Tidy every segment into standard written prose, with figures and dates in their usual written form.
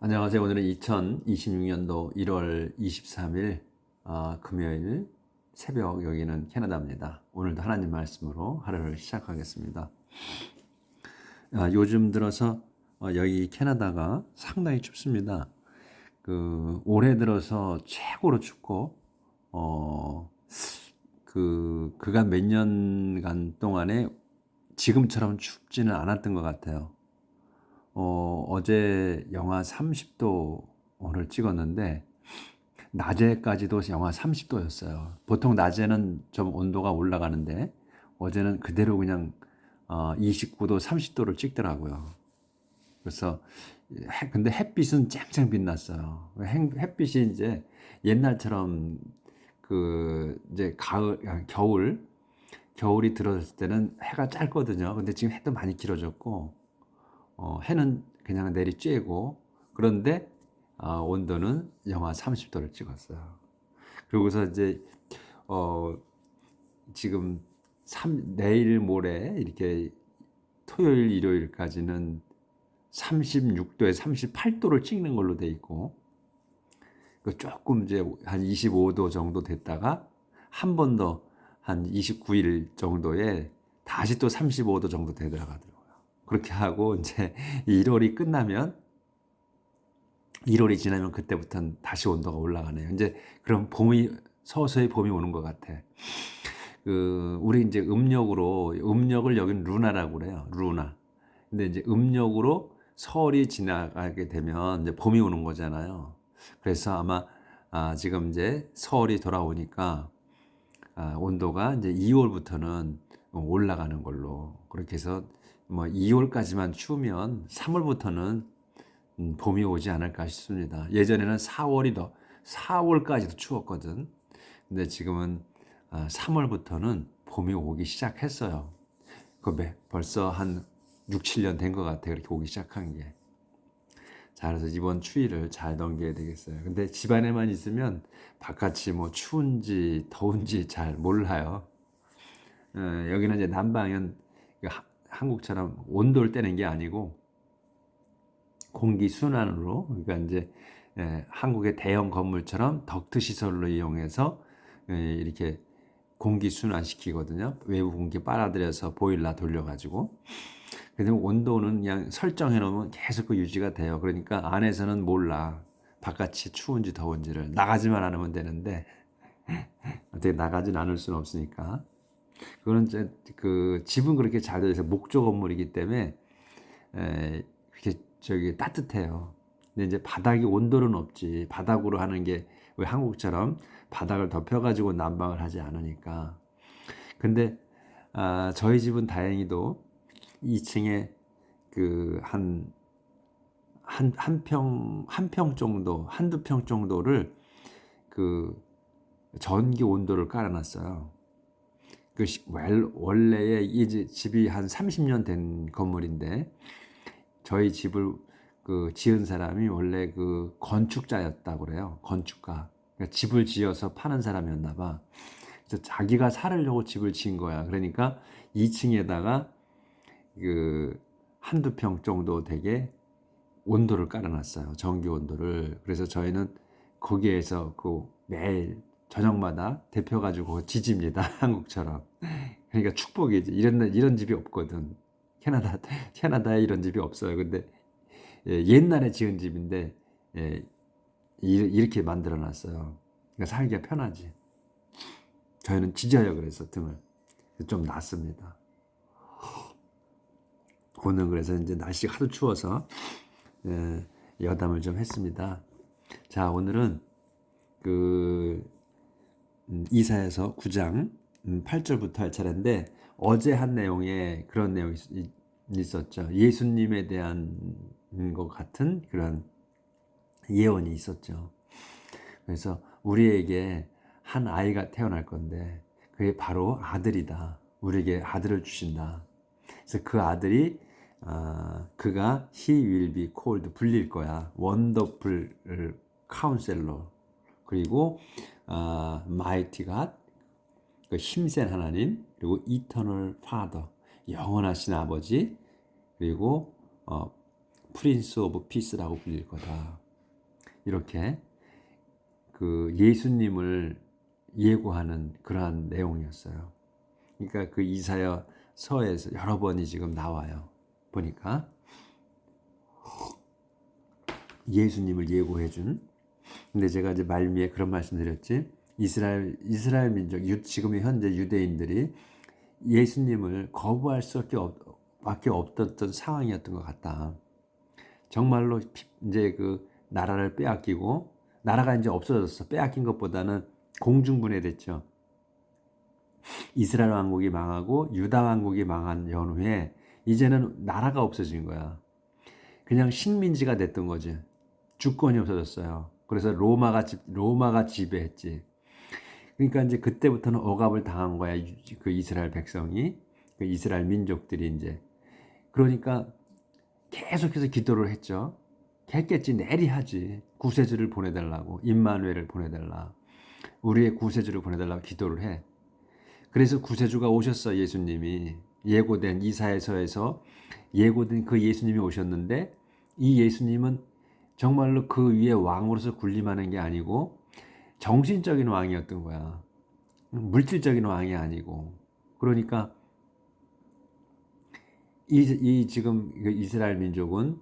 안녕하세요. 오늘은 2026년도 1월 23일 금요일 새벽, 여기는 캐나다입니다. 오늘도 하나님 말씀으로 하루를 시작하겠습니다. 요즘 들어서 여기 캐나다가 상당히 춥습니다. 올해 들어서 최고로 춥고 그간 몇 년간 동안에 지금처럼 춥지는 않았던 것 같아요. 어제 영하 30도를 찍었는데 낮에까지도 영하 30도였어요. 보통 낮에는 좀 온도가 올라가는데 어제는 그대로 그냥 29도, 30도를 찍더라고요. 그래서 근데 햇빛은 쨍쨍 빛났어요. 햇빛이 이제 옛날처럼 이제 겨울이 들어섰을 때는 해가 짧거든요. 근데 지금 해도 많이 길어졌고 해는 그냥 내리쬐고, 그런데 온도는 영하 30도를 찍었어요. 그러고서 이제 어, 지금 내일 모레 이렇게 토요일 일요일까지는 36도에 38도를 찍는 걸로 돼 있고, 조금 이제 한 25도 정도 됐다가 한 번 더 한 29일 정도에 다시 또 35도 정도 되더라고요. 그렇게 하고 이제 1월이 끝나면 1월이 지나면 그때부터는 다시 온도가 올라가네요. 이제 그럼 서서히 봄이 오는 것 같아. 우리 이제 음력을 여기는 루나라고 그래요. 루나. 근데 이제 음력으로 설이 지나가게 되면 이제 봄이 오는 거잖아요. 그래서 아마 지금 이제 설이 돌아오니까 온도가 이제 2월부터는 올라가는 걸로, 그렇게 해서 뭐 2월까지만 추우면 3월부터는 봄이 오지 않을까 싶습니다. 예전에는 4월까지도 추웠거든. 근데 지금은 3월부터는 봄이 오기 시작했어요. 벌써 한 6, 7년 된 것 같아요. 그렇게 오기 시작한 게. 자, 그래서 이번 추위를 잘 넘겨야 되겠어요. 근데 집안에만 있으면 바깥이 뭐 추운지 더운지 잘 몰라요. 여기는 이제 난방은 한국처럼 온도를 떼는 게 아니고 공기 순환으로, 그러니까 이제 한국의 대형 건물처럼 덕트 시설로 이용해서 이렇게 공기 순환 시키거든요. 외부 공기 빨아들여서 보일러 돌려가지고. 그래서 온도는 그냥 설정해 놓으면 계속 유지가 돼요. 그러니까 안에서는 몰라. 바깥이 추운지 더운지를. 나가지만 않으면 되는데 어떻게 나가진 않을 수는 없으니까. 그거는 이제 집은 그렇게 잘 되어 있어 목조 건물이기 때문에 이렇게 따뜻해요. 근데 이제 바닥이 온도는 없지. 바닥으로 하는 게 왜 한국처럼 바닥을 덮여가지고 난방을 하지 않으니까. 근데 저희 집은 다행히도 2층에 한 평 정도, 한두 평 정도를 전기 온도를 깔아놨어요. 원래의 이 집이 한 30년 된 건물인데, 저희 집을 지은 사람이 원래 건축자였다고 그래요. 건축가. 그러니까 집을 지어서 파는 사람이었나 봐. 그래서 자기가 살으려고 집을 지은 거야. 그러니까 2층에다가 한두 평 정도 되게 온도를 깔아놨어요. 전기 온도를. 그래서 저희는 거기에서 매일 저녁마다 데펴가지고 지집니다. 한국처럼. 그러니까 축복이지. 이런 집이 없거든. 캐나다에 이런 집이 없어요. 근데 옛날에 지은 집인데 이렇게 만들어 놨어요. 그러니까 살기가 편하지. 저희는 지져요. 그래서 등을. 좀 낫습니다. 오늘 그래서 이제 날씨가 하도 추워서 여담을 좀 했습니다. 자, 오늘은 이사야서 9장 8절부터 할 차례인데, 어제 한 내용에 그런 내용이 있었죠. 예수님에 대한 것 같은 그런 예언이 있었죠. 그래서 우리에게 한 아이가 태어날 건데 그게 바로 아들이다. 우리에게 아들을 주신다. 그래서 그 아들이 그가 He will be called, 불릴 거야. Wonderful Counselor, 그리고 Mighty God, 힘센 하나님, 그리고 Eternal Father, 영원하신 아버지, 그리고 프린스 오브 피스라고 불릴 거다. 이렇게 그 예수님을 예고하는 그러한 내용이었어요. 그러니까 그 이사야 서에서 여러 번이 지금 나와요. 보니까 예수님을 예고해준. 근데 제가 이제 말미에 그런 말씀드렸지. 이스라엘 민족, 지금의 현재 유대인들이 예수님을 거부할 수밖에 없던 상황이었던 것 같다. 정말로 이제 그 나라를 빼앗기고 나라가 이제 없어졌어. 빼앗긴 것보다는 공중분해됐죠. 이스라엘 왕국이 망하고 유다 왕국이 망한 연후에 이제는 나라가 없어진 거야. 그냥 식민지가 됐던 거지. 주권이 없어졌어요. 그래서 로마가 지배했지. 그러니까 이제 그때부터는 억압을 당한 거야. 그 이스라엘 백성이, 그 이스라엘 민족들이 이제. 그러니까 계속해서 기도를 했죠. 했겠지. 내리하지. 구세주를 보내달라고. 임마누엘을 보내달라. 우리의 구세주를 보내달라고 기도를 해. 그래서 구세주가 오셨어. 예수님이. 예고된 이사야서에서 예고된 그 예수님이 오셨는데 이 예수님은 정말로 그 위에 왕으로서 군림하는 게 아니고 정신적인 왕이었던 거야. 물질적인 왕이 아니고. 그러니까 이 지금 이스라엘 민족은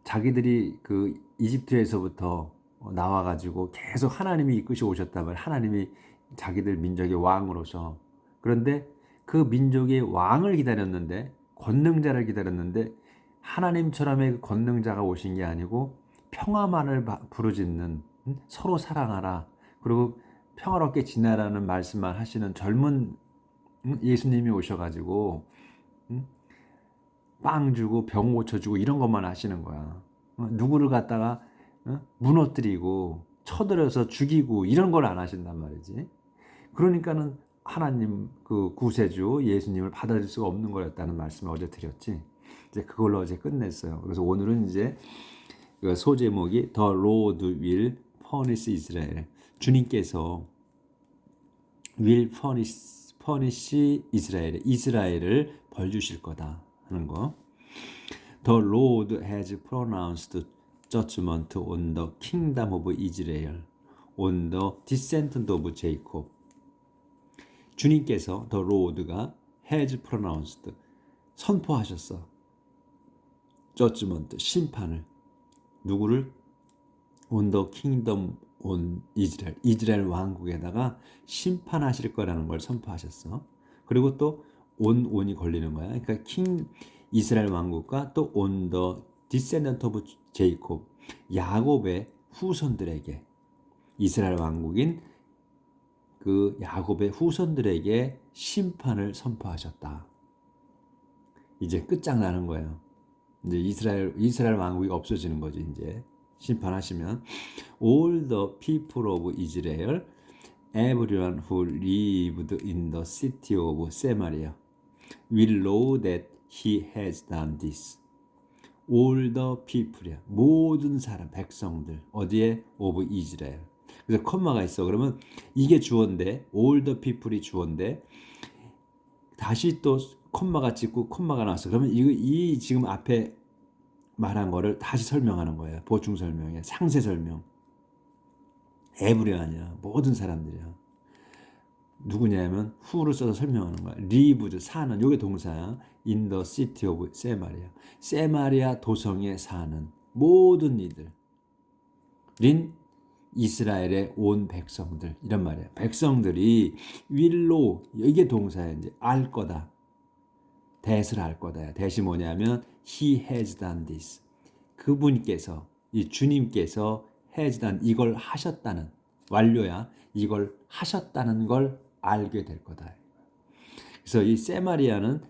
자기들이 그 이집트에서부터 나와가지고 계속 하나님이 이끄시 오셨다면 하나님이 자기들 민족의 왕으로서. 그런데 그 민족의 왕을 기다렸는데 권능자를 기다렸는데 하나님처럼의 그 권능자가 오신 게 아니고 평화만을 부르짖는, 서로 사랑하라, 그리고 평화롭게 지내라는 말씀만 하시는 젊은 예수님이 오셔가지고 빵 주고 병 고쳐주고 이런 것만 하시는 거야. 누구를 갖다가 무너뜨리고 쳐들여서 죽이고 이런 걸 안 하신단 말이지. 그러니까는 하나님 그 구세주 예수님을 받아들일 수가 없는 거였다는 말씀을 어제 드렸지. 이제 그걸로 어제 끝냈어요. 그래서 오늘은 이제 그 소제목이 The Lord will punish Israel. 주님께서 will punish Israel. 이스라엘을 벌 주실 거다 하는 거. The Lord has pronounced judgment on the kingdom of Israel, on the descendant of Jacob. 주님께서 The Lord가 has pronounced 선포하셨어. judgment 심판을. 누구를? On the kingdom on Israel. 이스라엘 왕국에다가 심판하실 거라는 걸 선포하셨어. 그리고 또 on이 걸리는 거야. 그러니까 이스라엘 왕국과 또 on the descendant of Jacob. 야곱의 후손들에게, 이스라엘 왕국인 그 야곱의 후손들에게 심판을 선포하셨다. 이제 끝장나는 거예요. 이제 이스라엘 왕국이 없어지는 거지. 이제 심판하시면 all the people of Israel, everyone who lived in the city of Samaria will know that he has done this. all the people이야. 모든 사람, 백성들. 어디에? of Israel. 그래서 콤마가 있어. 그러면 이게 주어인데 all the people이 주어인데 다시 또 콤마가 찍고 콤마가 나왔어. 그러면 이 지금 앞에 말한 거를 다시 설명하는 거예요. 보충 설명이야. 상세 설명. 에브리 아니야. 모든 사람들이야. 누구냐면 who를 써서 설명하는 거야. lived 사는, 요게 동사야. in the city of Samaria. 세마리아 도성에 사는 모든 이들. 린 이스라엘의 온 백성들, 이런 말이야. 백성들이 윌로, 이게 동사야. 이제 알 거다. 대를 알 거다. 대시 뭐냐면 he has done this. 그분께서, 이 주님께서 has done, 이걸 하셨다는, 완료야. 이걸 하셨다는 걸 알게 될 거다. 그래서 이 세마리아는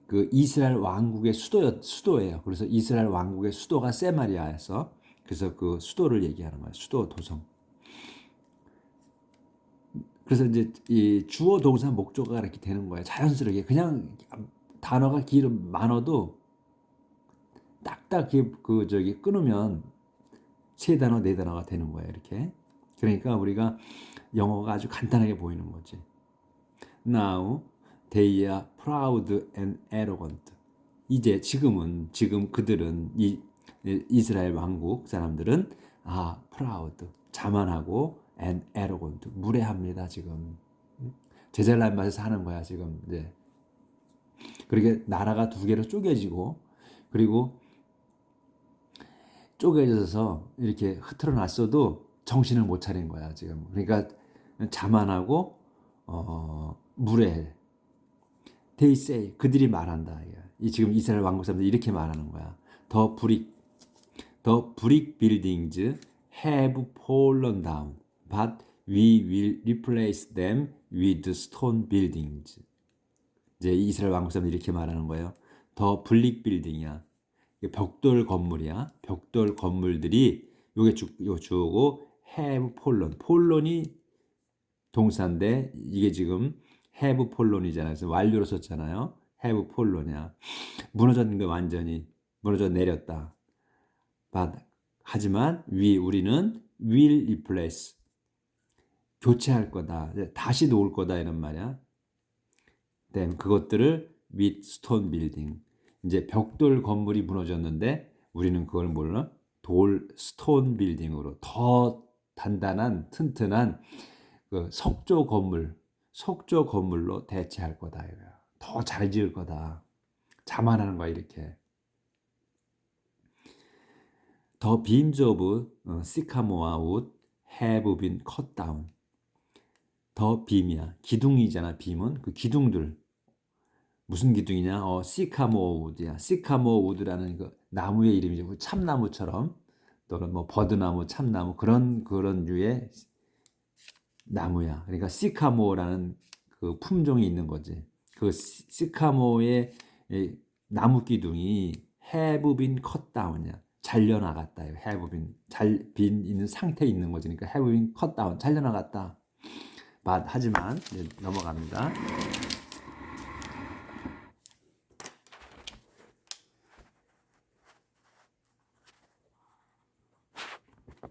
그 이스라엘 왕국의 수도예요. 그래서 이스라엘 왕국의 수도가 세마리아에서, 그래서 그 수도를 얘기하는 거예요. 수도 도성. 그래서 이제 이 주어 동사 목적어가 이렇게 되는 거예요. 자연스럽게 그냥 단어가 많아도 딱딱 끊으면 3단어 4단어가 되는 거예요. 이렇게. 그러니까 우리가 영어가 아주 간단하게 보이는 거지. Now they are proud and arrogant. 이제 지금 그들은 이 이스라엘 왕국 사람들은 proud 자만하고 and arrogant 무례합니다. 지금 제잘난 맛에서 하는 거야 지금. 이제 그렇게 나라가 두 개로 쪼개지고, 그리고 쪼개져서 이렇게 흐트러 놨어도 정신을 못 차린 거야 지금. 그러니까 자만하고 무례해. They say 그들이 말한다. 이 지금 이스라엘 왕국 사람들이 이렇게 말하는 거야. The brick buildings have fallen down, but we will replace them with stone buildings. 이제 이스라엘 왕국 사람들이 이렇게 말하는 거예요. 더 블릭 빌딩이야. 벽돌 건물이야. 벽돌 건물들이 요게 주어고 have fallen. 폴론이 동사인데 이게 지금 have fallen이잖아요. 그래서 완료로 썼잖아요. have fallen이야. 무너졌는 게 완전히 무너져 내렸다. 하지만 우리는 will replace 교체할 거다. 다시 놓을 거다 이런 말이야. then 그것들을 with stone building. 이제 벽돌 건물이 무너졌는데 우리는 그걸 뭘로? 스톤 빌딩으로 더 단단한 튼튼한 그 석조 건물로 대체할 거다 이거야. 더 잘 지을 거다. 자만하는 거야 이렇게. The beams of sycamore wood have been cut down. 더 빔이야. 기둥이잖아. 빔은 그 기둥들. 무슨 기둥이냐? 시카모어 우드야. 시카모어 우드라는 그 나무의 이름이죠. 참나무처럼 또는 뭐 버드나무, 참나무 그런 류의 나무야. 그러니까 시카모어라는 그 품종이 있는 거지. 그 시카모어의 나무 기둥이 have been cut down이야. 잘려나갔다. have been 빈 있는 상태에 있는 거지. 그러니까 have been cut down 잘려나갔다. 하지만 넘어갑니다.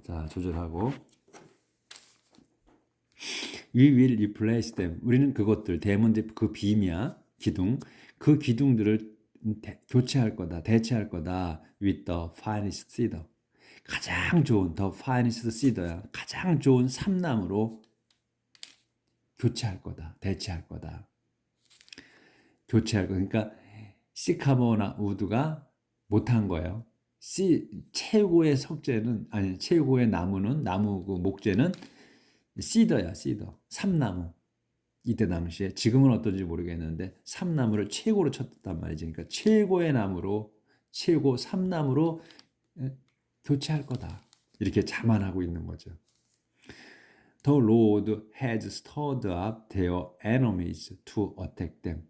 자, 조절하고 We will replace them. 우리는 그것들 대문제 그 빔이야 기둥 그 기둥들을 교체할 거다 대체할 거다 with the finest cedar. 가장 좋은 the finest cedar야. 가장 좋은 삼나무로 교체할 거다 대체할 거다. 교체할 거. 그러니까 시카모나 우드가 못한 거예요. 최고의 최고의 나무 그 목재는 시더야, 시더. 삼나무. 이때 당시에 지금은 어떤지 모르겠는데 삼나무를 최고로 쳤단 말이지. 그러니까 최고의 나무로 최고 삼나무로 교체할 거다. 이렇게 자만하고 있는 거죠. The Lord has stirred up their enemies to attack them.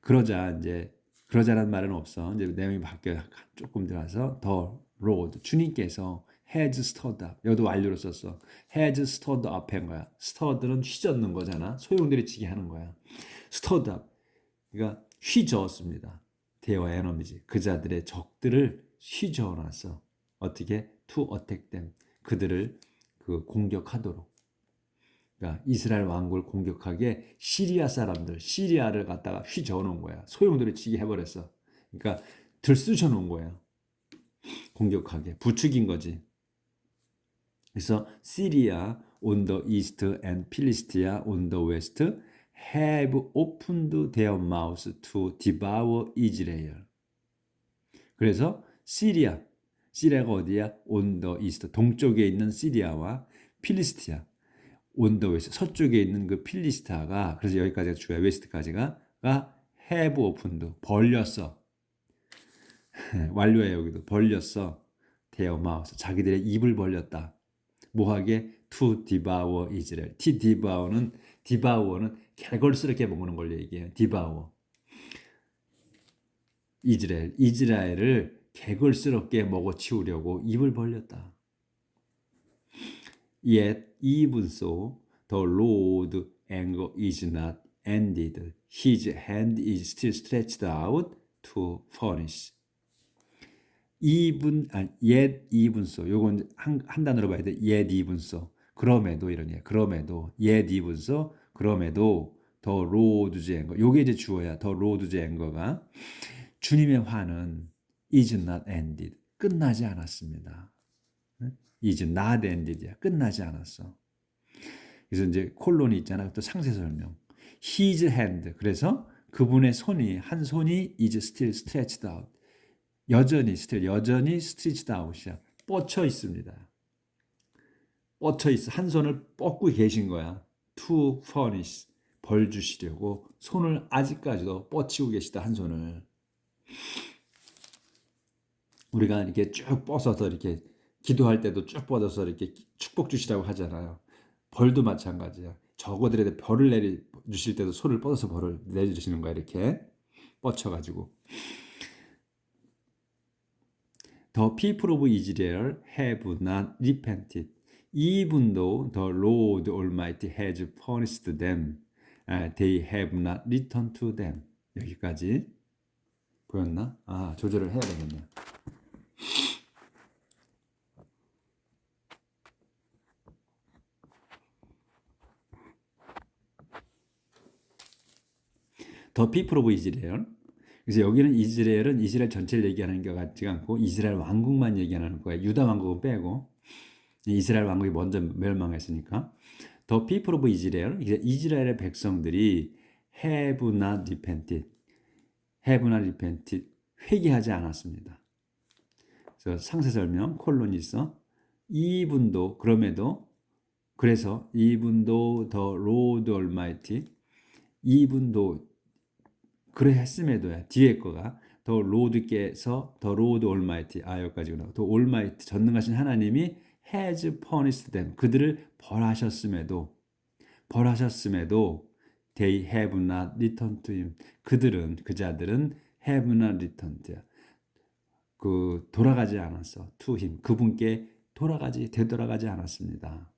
그러자란 말은 없어. 이제 내용이 바뀌어 조금 들어가서 The Lord 주님께서 has stirred up. 여기도 완료로 썼어. has stirred up 한 거야. stirred는 휘젓는 거잖아. 소용돌이치게 하는 거야. stirred up. 그러니까 휘저었습니다. their enemies. 그 자들의 적들을 휘저어놨어. 어떻게? to attack them. 그들을 공격하도록. 그러니까 이스라엘 왕국을 공격하게 시리아를 갖다가 휘저어 놓은 거야. 소용돌이치게 해버렸어. 그러니까 들쑤셔 놓은 거야. 공격하게 부추긴 거지. 그래서 시리아 on the east and Philistia on the west have opened their mouths to devour Israel. 그래서 시리아가 어디야? on the east 동쪽에 있는 시리아와 필리스티아 on the west 서쪽에 있는 그 필리스타가 그래서 여기까지가 주야 웨스트까지가 have opened 벌렸어. 완료해 여기도 벌렸어. their mouths 자기들의 입을 벌렸다. 뭐하게? to devour Israel. devour는 개걸스럽게 먹는 걸 얘기해요. devour. 이스라엘을 개걸스럽게 먹어치우려고 입을 벌렸다. Yet even so, the Lord's anger is not ended. His hand is still stretched out to punish. yet even so. 요건 한 단어로 봐야 돼. yet even so. 그럼에도 이러냐. 그럼에도 yet even so. 그럼에도 the Lord's anger. 요게 이제 주어야. the Lord's anger가 주님의 화는 is not ended. 끝나지 않았습니다. is not ended야. 끝나지 않았어. 그래서 이제 콜론이 있잖아. 또 상세 설명. His hand. 그래서 그분의 손이 한 손이 is still stretched out. 여전히 stretched out이야. 뻗쳐 있습니다. 뻗쳐 있어. 한 손을 뻗고 계신 거야. To furnish. 벌 주시려고 손을 아직까지도 뻗치고 계시다. 한 손을. 우리가 이렇게 쭉 뻗어서 이렇게 기도할 때도 쭉 뻗어서 이렇게 축복 주시라고 하잖아요. 벌도 마찬가지야. 저거들에 벌을 내리 주실 때도 손을 뻗어서 벌을 내주시는 거야. 이렇게 뻗쳐가지고. The people of Israel have not repented, even though the Lord Almighty has punished them. They have not returned to them. 여기까지 보였나? 조절을 해야 되겠네요. The people of Israel. 그래서 여기는 이스라엘 전체를 얘기하는 것 같지가 않고 이스라엘 왕국만 얘기하는 거예요. 유다 왕국은 빼고 이스라엘 왕국이 먼저 멸망했으니까. The people of Israel. 이스라엘의 백성들이 have not repented. 회개하지 않았습니다. 그래서 상세 설명 콜론이 있어. 이분도 그럼에도 그래서 이분도 the Lord Almighty 이분도 그래 했음에도야. 뒤에 거가 더 로드께서 더 로드 올마이티 여기까지구나. 더 올마이티 전능하신 하나님이 has punished them. 그들을 벌하셨음에도 they have not returned to him. 그 자들은 have not returned. 돌아가지 않았어. to him. 그분께 되돌아가지 않았습니다.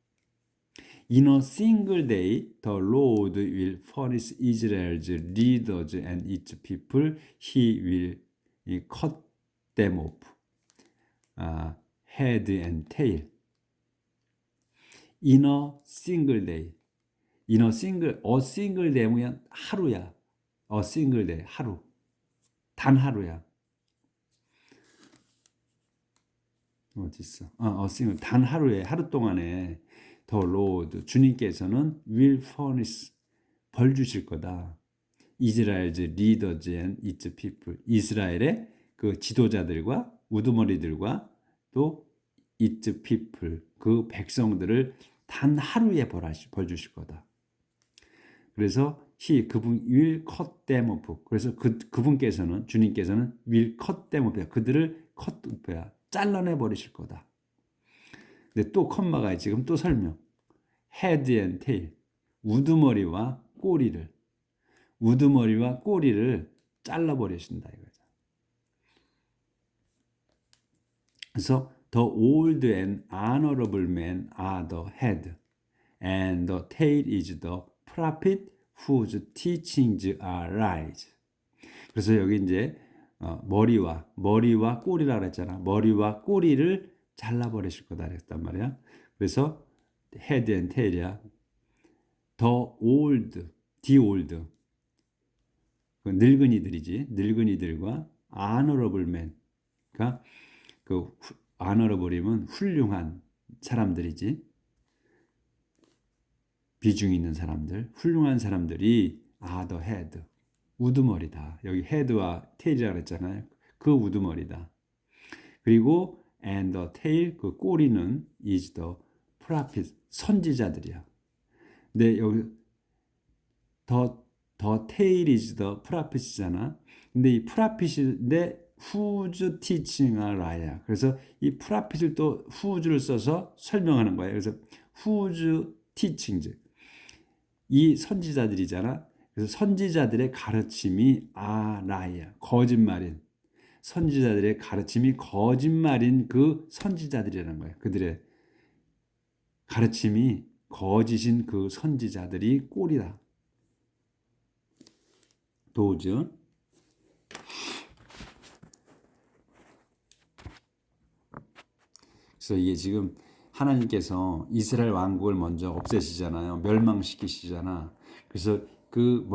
In a single day, the Lord will punish Israel's leaders and its people. He will cut them off, head and tail. In a single day. a single day면 하루야. A single day, 하루. 단 하루야. 어디 있어? a single, 단 하루 동안에 The Lord, 주님께서는 will furnish, 벌 주실 거다. Israel's leaders and its people. 이스라엘의 그 지도자들과 우두머리들과 또 its people, 그 백성들을 단 하루에 벌 주실 거다. 그래서 그분 will cut them off. 그래서 그분께서는 주님께서는 will cut them off. 그들을 cut off야. 잘라내 버리실 거다. 근데 또 컴마가 지금 또 설명. head and tail. 우두머리와 꼬리를 잘라버리신다 이거죠. 그래서 the old and honorable men are the head, and the tail is the prophet whose teachings are right. 그래서 여기 이제 머리와 꼬리라 그랬잖아. 머리와 꼬리를 잘라버리실 거다 그랬단 말이야. 그래서 head and tail이야. the old 늙은이들이지. 늙은이들과 honorable men. 그러니까 그 honorable이면 훌륭한 사람들이지. 비중 있는 사람들, 훌륭한 사람들이 the head. 우두머리다. 여기 head와 tail이라고 했잖아요. 그 우두머리다. 그리고 and the tail, 그 꼬리는 is the prophet, 선지자들이야. 근데 여기 the tail is the prophet이잖아. 근데 이 prophet인데 whose teaching are right. 그래서 이 prophet을 또 whose를 써서 설명하는 거예요. 그래서 whose teachings. 이 선지자들이잖아. 그래서 선지자들의 가르침이 라이야. 거짓말인. 선지자들의 가르침이 거짓말인 그 선지자들이라는 거예요. 그들의 가르침이 거짓인 그 선지자들이 꼴이다. 도우즈. 그래서 이게 지금 하나님께서 이스라엘 왕국을 먼저 없애시잖아요. 멸망시키시잖아. 그래서 그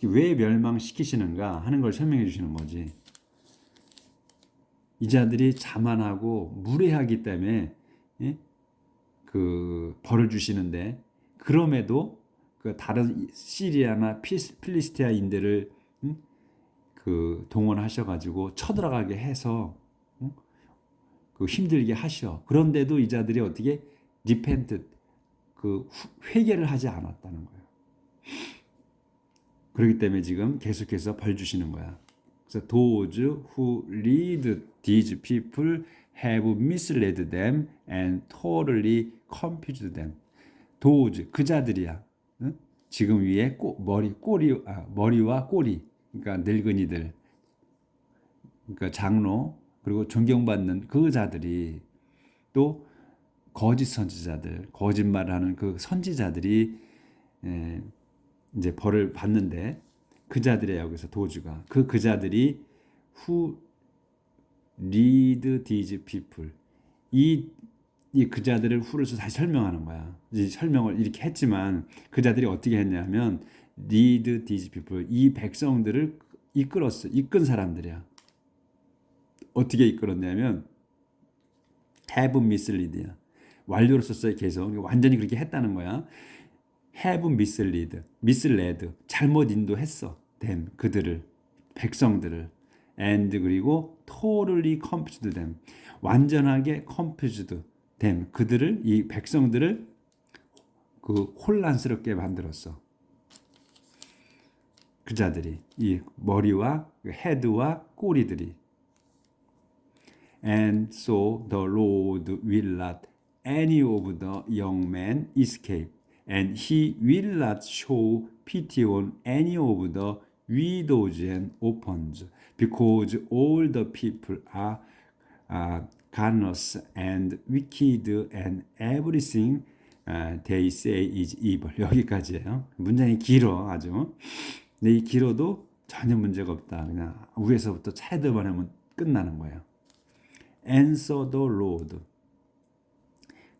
왜 멸망시키시는가 하는 걸 설명해 주시는 거지. 이 자들이 자만하고 무례하기 때문에 예? 그 벌을 주시는데, 그럼에도 그 다른 시리아나 필리스티아인들을 그 동원하셔가지고 쳐들어가게 해서 그 힘들게 하셔. 그런데도 이 자들이 어떻게 리펜트, 그 회개를 하지 않았다는 거예요. 그렇기 때문에 지금 계속해서 벌 주시는 거야. 그래서 those who lead these people have misled them and totally confused them. those, 그 자들이야. 응? 지금 위에 머리와 꼬리, 그러니까 늙은이들, 그러니까 장로, 그리고 존경받는 그 자들이, 또 거짓 선지자들, 거짓말하는 그 선지자들이 이제 벌을 받는데, 그 자들이에요. 여기서 도주가 그 자들이 who lead these people, 이 그 자들을 후로서 다시 설명하는 거야. 이 설명을 이렇게 했지만 그 자들이 어떻게 했냐면 lead these people, 이 백성들을 이끈 사람들이야. 어떻게 이끌었냐면 have misled야. 완료로 썼어요. 계속 완전히 그렇게 했다는 거야. have misled, 잘못 인도했어. them, 그들을, 백성들을. and 그리고 totally confused them, 완전하게 confused them, 그들을, 이 백성들을 그 혼란스럽게 만들었어. 그 자들이, 이 머리와 헤드와 꼬리들이. And so the Lord will not any of the young men escape, and he will not show pity on any of the widows and orphans, because all the people are callous and wicked, and everything they say is evil. 여기까지예요. 문장이 길어 아주. 근데 이 길어도 전혀 문제가 없다. 그냥 위에서부터 차이들만 하면 끝나는 거예요. Answer the Lord.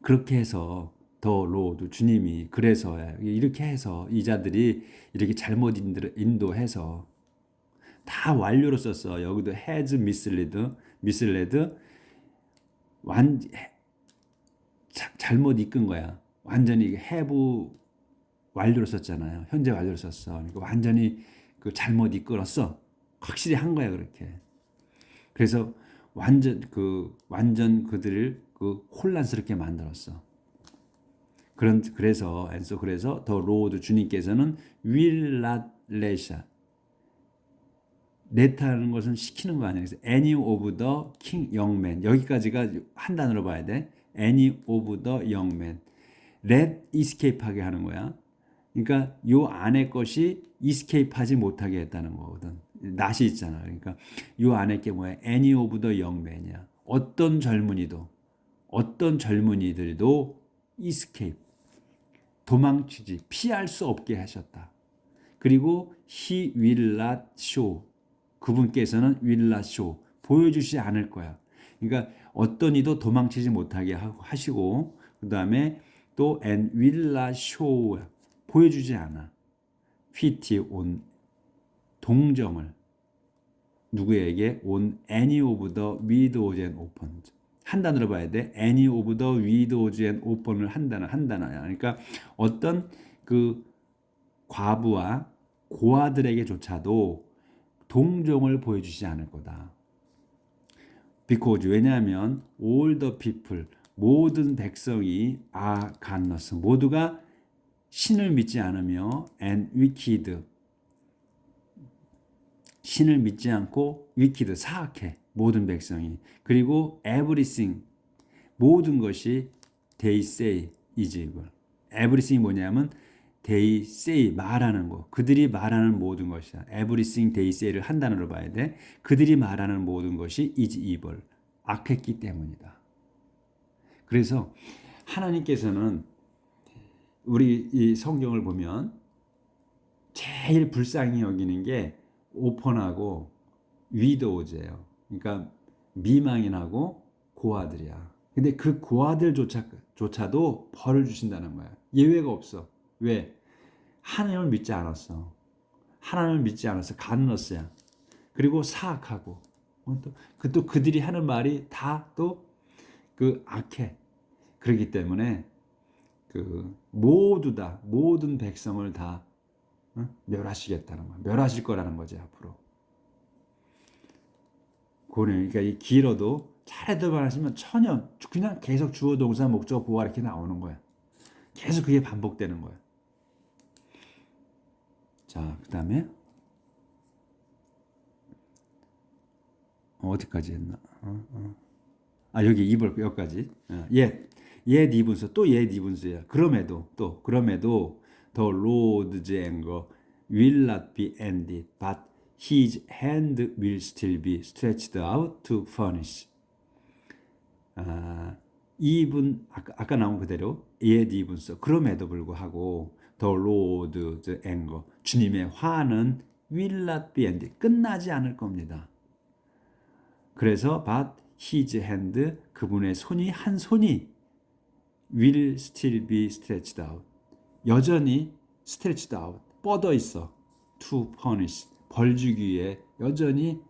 그렇게 해서 the Lord, 주님이, 그래서 이렇게 해서 이 자들이 이렇게 잘못 인도해서 다 완료로 썼어. 여기도 has misled, 잘못 이끈 거야. 완전히 have 완료로 썼잖아요. 현재 완료로 썼어. 그러니까 완전히 그 잘못 이끌었어. 확실히 한 거야 그렇게. 그래서 완전 그들을 그 혼란스럽게 만들었어. 그래서 더 로드, 주님께서는 will not let하는 것은 시키는 거 아니에요. 그래서 any of the king young men, 여기까지가 한 단어로 봐야 돼. any of the young men, let escape 하게 하는 거야. 그러니까 요 안에 것이 escape 하지 못하게 했다는 거거든. 낫이 있잖아. 그러니까 요 안에 게 뭐야? any of the young men이야. 어떤 젊은이들도 escape, 도망치지, 피할 수 없게 하셨다. 그리고 he will not show, 그분께서는 will not show, 보여주지 않을 거야. 그러니까 어떤 이도 도망치지 못하게 하시고, 그 다음에 또 and will not show, 보여주지 않아. pity on, 동정을 누구에게? on any of the widows and orphans. 한 단어로 봐야 돼. any of the widows and orphans을 한 단어야. 그러니까 어떤 그 과부와 고아들에게조차도 동정을 보여주지 않을 거다. because, 왜냐하면 all the people, 모든 백성이 are godless, 모두가 신을 믿지 않으며 and wicked, 신을 믿지 않고 wicked, 사악해, 모든 백성이. 그리고 everything, 모든 것이 they say is evil. everything이 뭐냐면 they say, 말하는 거, 그들이 말하는 모든 것이야. everything they say를 한 단어로 봐야 돼. 그들이 말하는 모든 것이 is evil, 악했기 때문이다. 그래서 하나님께서는 우리 이 성경을 보면 제일 불쌍히 여기는 게 오펀하고 위도우즈예요. 그러니까 미망인하고 고아들이야. 근데 그 고아들조차도 벌을 주신다는 거야. 예외가 없어. 왜? 하나님을 믿지 않았어. 하나님을 믿지 않았어. 가늠러스야. 그리고 사악하고 또 그들이 하는 말이 다 또 그 악해. 그렇기 때문에 그 모두 다 모든 백성을 다 멸하시겠다는 거야. 멸하실 거라는 거지 앞으로. 그러니까 이 길어도 차례대로 하시면 천연 그냥 계속 주어 동사 목적 보아 이렇게 나오는 거야. 계속 그게 반복되는 거야. 자, 그다음에 어디까지 했나? 여기 2번 여기까지. 옛 이분수 또 옛 이분수야. 그럼에도 the Lord's anger will not be ended, but His hand will still be stretched out to punish. 이분 아까 나온 그대로 옛 이분수. 그럼에도 불구하고 the Lord's anger 주님의 화는 will not be ended 끝나지 않을 겁니다. 그래서 but his hand 그분의 손이 한 손이 will still be stretched out 여전히 stretched out 뻗어 있어 to punish 벌 주기 위해 여전히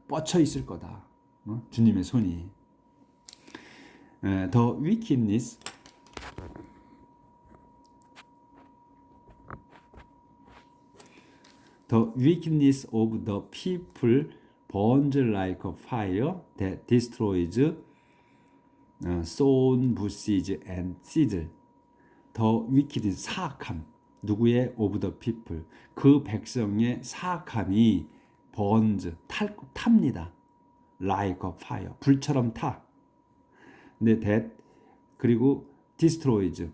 뻗쳐 있을 거다. 주님의 손이 the wickedness of the people burns like a fire that destroys sown bushes and seeds. The wicked 사악함 누구의 of the people 그 백성의 사악함이 burns 탑니다. like a fire 불처럼 타. 근데 that 그리고 destroys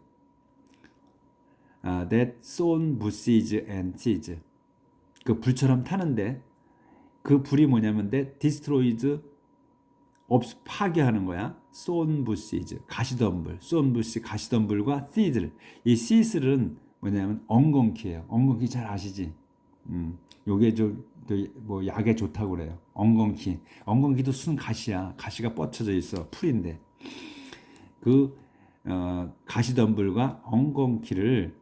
that sown bushes and seeds 그 불처럼 타는데 그 불이 뭐냐면 destroys 파괴하는 거야. sown bushes 가시덤불, sown bush 가시덤불과 seeds. 이 seeds는 뭐냐면 엉겅퀴예요. 엉겅퀴 잘 아시지? 요게 뭐 약에 좋다고 그래요. 엉겅퀴. 엉겅퀴도 순 가시야. 가시가 뻗쳐져 있어. 풀인데 그 가시덤불과 엉겅퀴를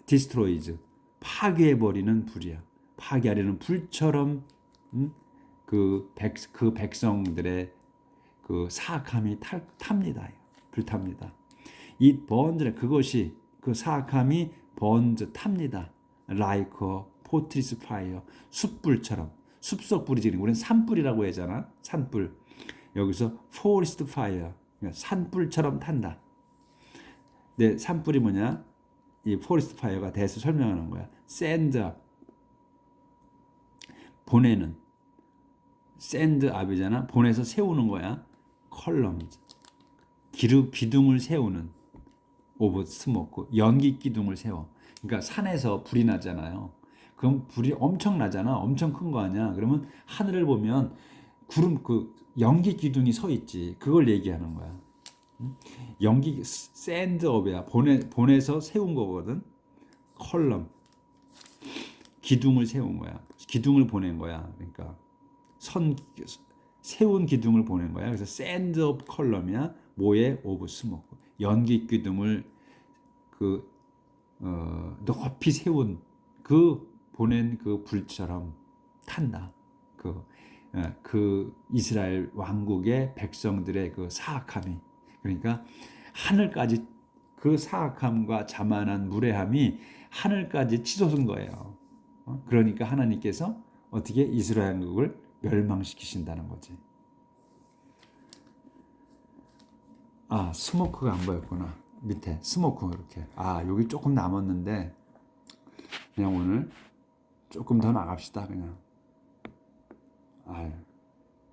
destroys 파괴해 버리는 불이야. 파괴하려는 불처럼 그 백성들의 그 사악함이 탑니다. 불탑니다. 이 번즈 그것이 그 사악함이 번즈 탑니다. like a fortress fire 숯불처럼 숲속 불이 지는 우리는 산불이라고 하잖아. 산불 여기서 forest fire 산불처럼 탄다. 근데 산불이 뭐냐? 이 forest fire가 대해서 설명하는 거야. send up 보내는 send up이잖아. 보내서 세우는 거야. columns 기둥을 세우는 of smoke 연기 기둥을 세워. 그러니까 산에서 불이 나잖아요. 그럼 불이 엄청 나잖아. 엄청 큰 거 아니야. 그러면 하늘을 보면 구름 그 연기 기둥이 서 있지. 그걸 얘기하는 거야. 연기 send up이야. 보내서 세운 거거든. column 기둥을 세운 거야. 기둥을 보낸 거야. 그러니까 세운 기둥을 보낸 거야. 그래서 send up column이야. 뭐에 of smoke. 연기 기둥을 높이 세운 보낸 그 불처럼 탄다. 그 이스라엘 왕국의 백성들의 그 사악함이 그러니까 하늘까지 그 사악함과 자만한 무례함이 하늘까지 치솟은 거예요. 그러니까 하나님께서 어떻게 이스라엘 왕국을 멸망시키신다는 거지. 스모크가 안 보였구나. 밑에 스모크 이렇게. 여기 조금 남았는데 그냥 오늘 조금 더 나갑시다. 그냥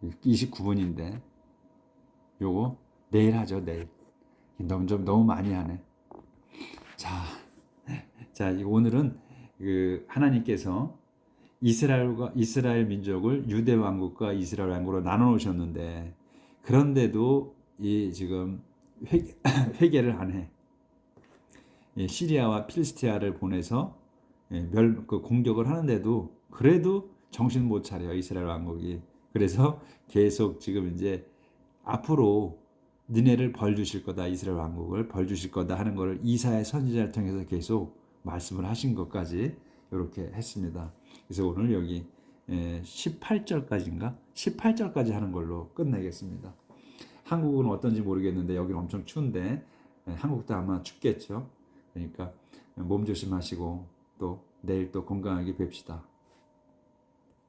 29분인데 요거 내일 하죠. 내일. 너무 많이 하네. 자, 오늘은 하나님께서 이스라엘 민족을 유대 왕국과 이스라엘 왕국으로 나눠 놓으셨는데 그런데도 지금 회개를 안 해. 시리아와 필스티아를 보내서 공격을 하는데도 그래도 정신 못 차려 이스라엘 왕국이. 그래서 계속 지금 이제 앞으로 니네를 벌 주실 거다. 이스라엘 왕국을 벌 주실 거다 하는 거를 이사야 선지자를 통해서 계속 말씀을 하신 것까지 이렇게 했습니다. 그래서 오늘 여기 18절까지인가? 18절까지 하는 걸로 끝내겠습니다. 한국은 어떤지 모르겠는데 여기는 엄청 추운데 한국도 아마 춥겠죠. 그러니까 몸 조심하시고 또 내일 또 건강하게 뵙시다.